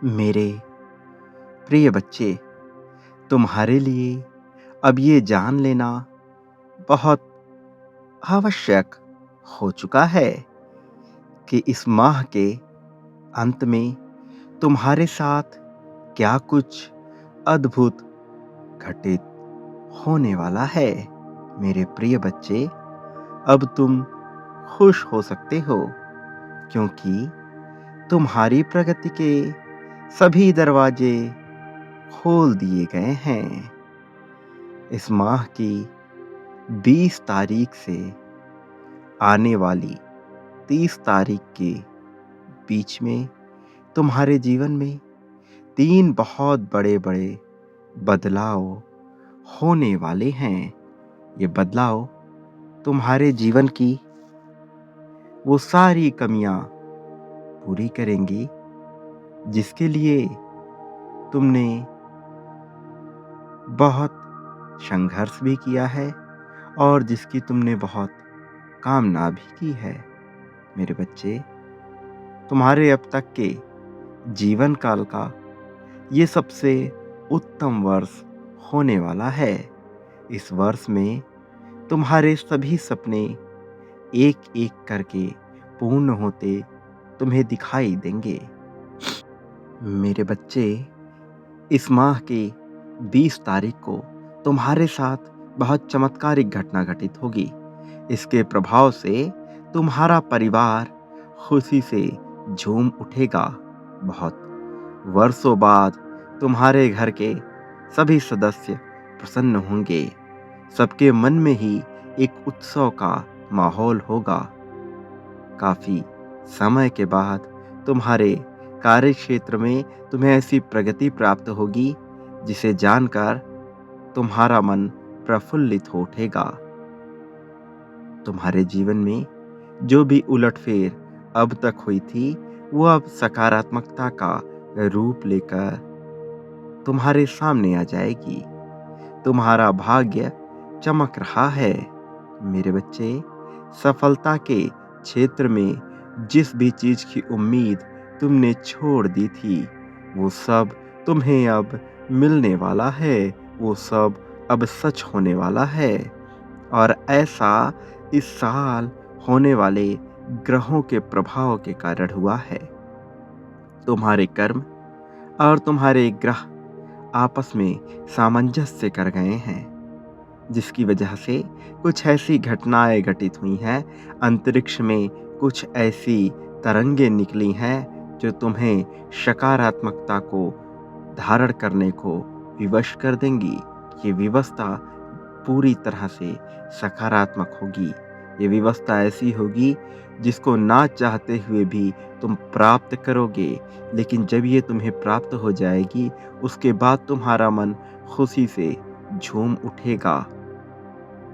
मेरे प्रिय बच्चे, तुम्हारे लिए अब ये जान लेना बहुत आवश्यक हो चुका है कि इस माह के अंत में तुम्हारे साथ क्या कुछ अद्भुत घटित होने वाला है। मेरे प्रिय बच्चे, अब तुम खुश हो सकते हो क्योंकि तुम्हारी प्रगति के सभी दरवाजे खोल दिए गए हैं। इस माह की 20 तारीख से आने वाली 30 तारीख के बीच में तुम्हारे जीवन में 3 बहुत बड़े-बड़े बदलाव होने वाले हैं। ये बदलाव तुम्हारे जीवन की वो सारी कमियां पूरी करेंगी जिसके लिए तुमने बहुत संघर्ष भी किया है और जिसकी तुमने बहुत कामना भी की है। मेरे बच्चे, तुम्हारे अब तक के जीवन काल का ये सबसे उत्तम वर्ष होने वाला है। इस वर्ष में तुम्हारे सभी सपने एक-एक करके पूर्ण होते तुम्हें दिखाई देंगे। मेरे बच्चे, इस माह की 20 तारीख को तुम्हारे साथ बहुत चमत्कारिक घटना घटित होगी। इसके प्रभाव से तुम्हारा परिवार खुशी से झूम उठेगा। बहुत वर्षों बाद तुम्हारे घर के सभी सदस्य प्रसन्न होंगे। सबके मन में ही एक उत्सव का माहौल होगा। काफी समय के बाद तुम्हारे कार्य क्षेत्र में तुम्हें ऐसी प्रगति प्राप्त होगी जिसे जानकर तुम्हारा मन प्रफुल्लित हो उठेगा। तुम्हारे जीवन में जो भी उलटफेर अब तक हुई थी वो अब सकारात्मकता का रूप लेकर तुम्हारे सामने आ जाएगी। तुम्हारा भाग्य चमक रहा है। मेरे बच्चे, सफलता के क्षेत्र में जिस भी चीज की उम्मीद तुमने छोड़ दी थी वो सब तुम्हें अब मिलने वाला है। वो सब अब सच होने वाला है और ऐसा इस साल होने वाले ग्रहों के प्रभाव के कारण हुआ है। तुम्हारे कर्म और तुम्हारे ग्रह आपस में सामंजस्य कर गए हैं जिसकी वजह से कुछ ऐसी घटनाएं घटित हुई हैं। अंतरिक्ष में कुछ ऐसी तरंगें निकली हैं जो तुम्हें सकारात्मकता को धारण करने को विवश कर देंगी। ये व्यवस्था पूरी तरह से सकारात्मक होगी। ये व्यवस्था ऐसी होगी जिसको ना चाहते हुए भी तुम प्राप्त करोगे, लेकिन जब ये तुम्हें प्राप्त हो जाएगी उसके बाद तुम्हारा मन खुशी से झूम उठेगा।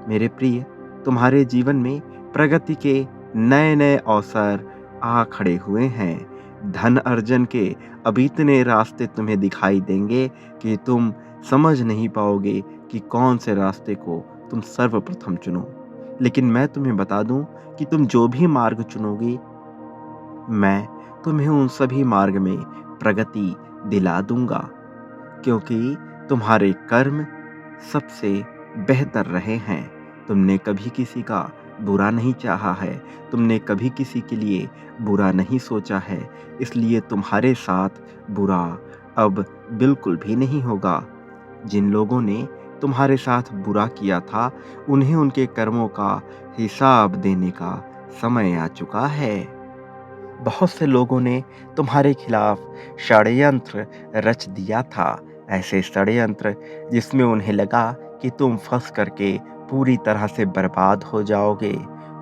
मेरे प्रिय, तुम्हारे जीवन में प्रगति के नए-नए अवसर आ खड़े हुए हैं। धन अर्जन के अब इतने रास्ते तुम्हें दिखाई देंगे कि तुम समझ नहीं पाओगे कि कौन से रास्ते को तुम सर्वप्रथम चुनो। लेकिन मैं तुम्हें बता दूं कि तुम जो भी मार्ग चुनोगे, मैं तुम्हें उन सभी मार्ग में प्रगति दिला दूंगा क्योंकि तुम्हारे कर्म सबसे बेहतर रहे हैं। तुमने कभी किसी का बुरा नहीं चाहा है। तुमने कभी किसी के लिए बुरा नहीं सोचा है। इसलिए तुम्हारे साथ बुरा अब बिल्कुल भी नहीं होगा। जिन लोगों ने तुम्हारे साथ बुरा किया था उन्हें उनके कर्मों का हिसाब देने का समय आ चुका है। बहुत से लोगों ने तुम्हारे खिलाफ षड्यंत्र रच दिया था। ऐसे षड्यंत्र जिसमें उन्हें लगा कि तुम फंस करके पूरी तरह से बर्बाद हो जाओगे।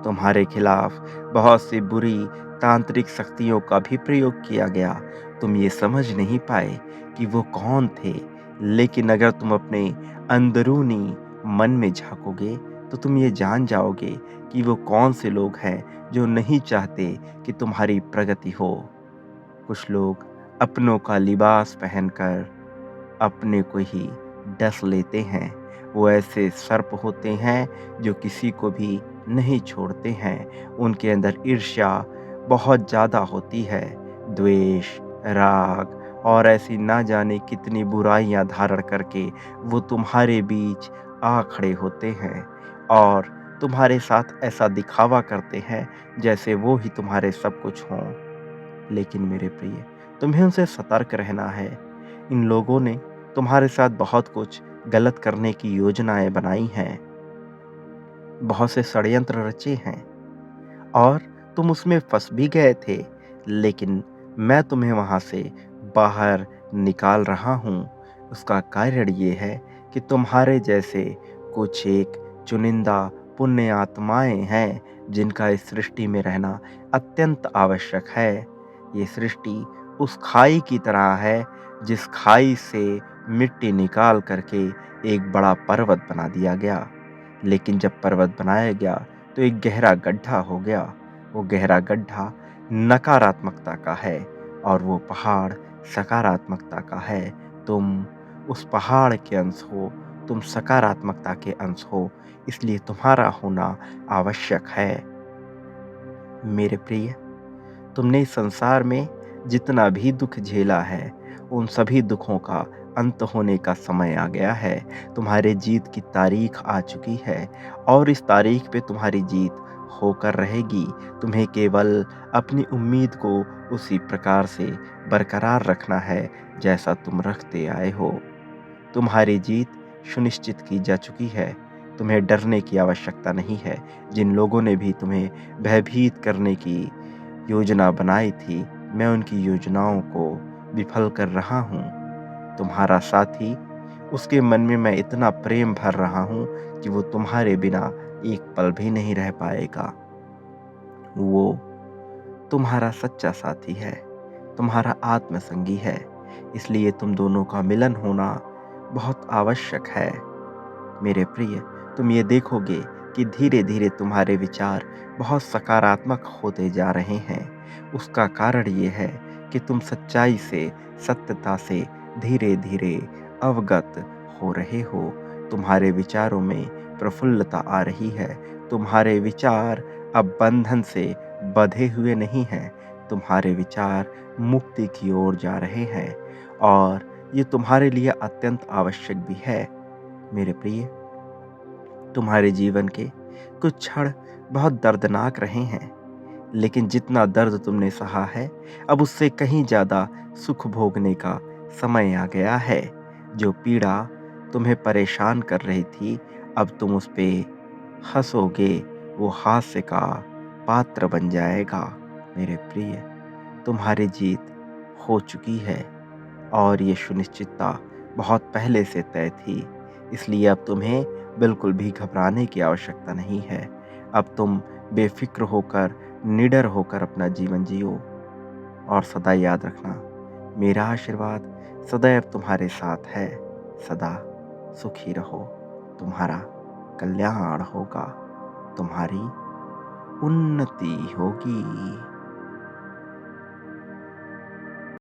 तुम्हारे खिलाफ बहुत सी बुरी तांत्रिक शक्तियों का भी प्रयोग किया गया। तुम ये समझ नहीं पाए कि वो कौन थे, लेकिन अगर तुम अपने अंदरूनी मन में झांकोगे तो तुम ये जान जाओगे कि वो कौन से लोग हैं जो नहीं चाहते कि तुम्हारी प्रगति हो। कुछ लोग अपनों का लिबास पहनकर अपने को ही डस लेते हैं। वो ऐसे सर्प होते हैं जो किसी को भी नहीं छोड़ते हैं। उनके अंदर ईर्ष्या बहुत ज़्यादा होती है। द्वेष, राग और ऐसी ना जाने कितनी बुराइयां धारण करके वो तुम्हारे बीच आ खड़े होते हैं और तुम्हारे साथ ऐसा दिखावा करते हैं जैसे वो ही तुम्हारे सब कुछ हों। लेकिन मेरे प्रिय, तुम्हें उनसे सतर्क रहना है। इन लोगों ने तुम्हारे साथ बहुत कुछ गलत करने की योजनाएं बनाई हैं, बहुत से षड्यंत्र रचे हैं और तुम उसमें फंस भी गए थे, लेकिन मैं तुम्हें वहां से बाहर निकाल रहा हूं। उसका कारण ये है कि तुम्हारे जैसे कुछ एक चुनिंदा पुण्य आत्माएं हैं जिनका इस सृष्टि में रहना अत्यंत आवश्यक है। ये सृष्टि उस खाई की तरह है जिस खाई से मिट्टी निकाल करके एक बड़ा पर्वत बना दिया गया। लेकिन जब पर्वत बनाया गया तो एक गहरा गड्ढा हो गया। वो गहरा गड्ढा नकारात्मकता का है और वो पहाड़ सकारात्मकता का है। तुम उस पहाड़ के अंश हो, तुम सकारात्मकता के अंश हो, इसलिए तुम्हारा होना आवश्यक है। मेरे प्रिय, तुमने इस संसार में जितना भी दुख झेला है, उन सभी दुखों का अंत होने का समय आ गया है। तुम्हारे जीत की तारीख आ चुकी है और इस तारीख पे तुम्हारी जीत होकर रहेगी। तुम्हें केवल अपनी उम्मीद को उसी प्रकार से बरकरार रखना है जैसा तुम रखते आए हो। तुम्हारी जीत सुनिश्चित की जा चुकी है। तुम्हें डरने की आवश्यकता नहीं है। जिन लोगों ने भी तुम्हें भयभीत करने की योजना बनाई थी, मैं उनकी योजनाओं को विफल कर रहा हूँ। तुम्हारा साथी, उसके मन में मैं इतना प्रेम भर रहा हूँ कि वो तुम्हारे बिना एक पल भी नहीं रह पाएगा। वो तुम्हारा सच्चा साथी है, तुम्हारा आत्मसंगी है, इसलिए तुम दोनों का मिलन होना बहुत आवश्यक है। मेरे प्रिय, तुम ये देखोगे कि धीरे धीरे तुम्हारे विचार बहुत सकारात्मक होते जा रहे हैं। उसका कारण ये है कि तुम सच्चाई से, सत्यता से धीरे धीरे अवगत हो रहे हो। तुम्हारे विचारों में प्रफुल्लता आ रही है। तुम्हारे विचार अब बंधन से बंधे हुए नहीं हैं। तुम्हारे विचार मुक्ति की ओर जा रहे हैं और ये तुम्हारे लिए अत्यंत आवश्यक भी है। मेरे प्रिय, तुम्हारे जीवन के कुछ क्षण बहुत दर्दनाक रहे हैं, लेकिन जितना दर्द तुमने सहा है, अब उससे कहीं ज़्यादा सुख भोगने का समय आ गया है। जो पीड़ा तुम्हें परेशान कर रही थी, अब तुम उस पे हंसोगे, वो हास्य का पात्र बन जाएगा। मेरे प्रिय, तुम्हारी जीत हो चुकी है और ये सुनिश्चितता बहुत पहले से तय थी। इसलिए अब तुम्हें बिल्कुल भी घबराने की आवश्यकता नहीं है। अब तुम बेफिक्र होकर, निडर होकर अपना जीवन जियो और सदा याद रखना, मेरा आशीर्वाद सदैव तुम्हारे साथ है। सदा सुखी रहो, तुम्हारा कल्याण होगा, तुम्हारी उन्नति होगी।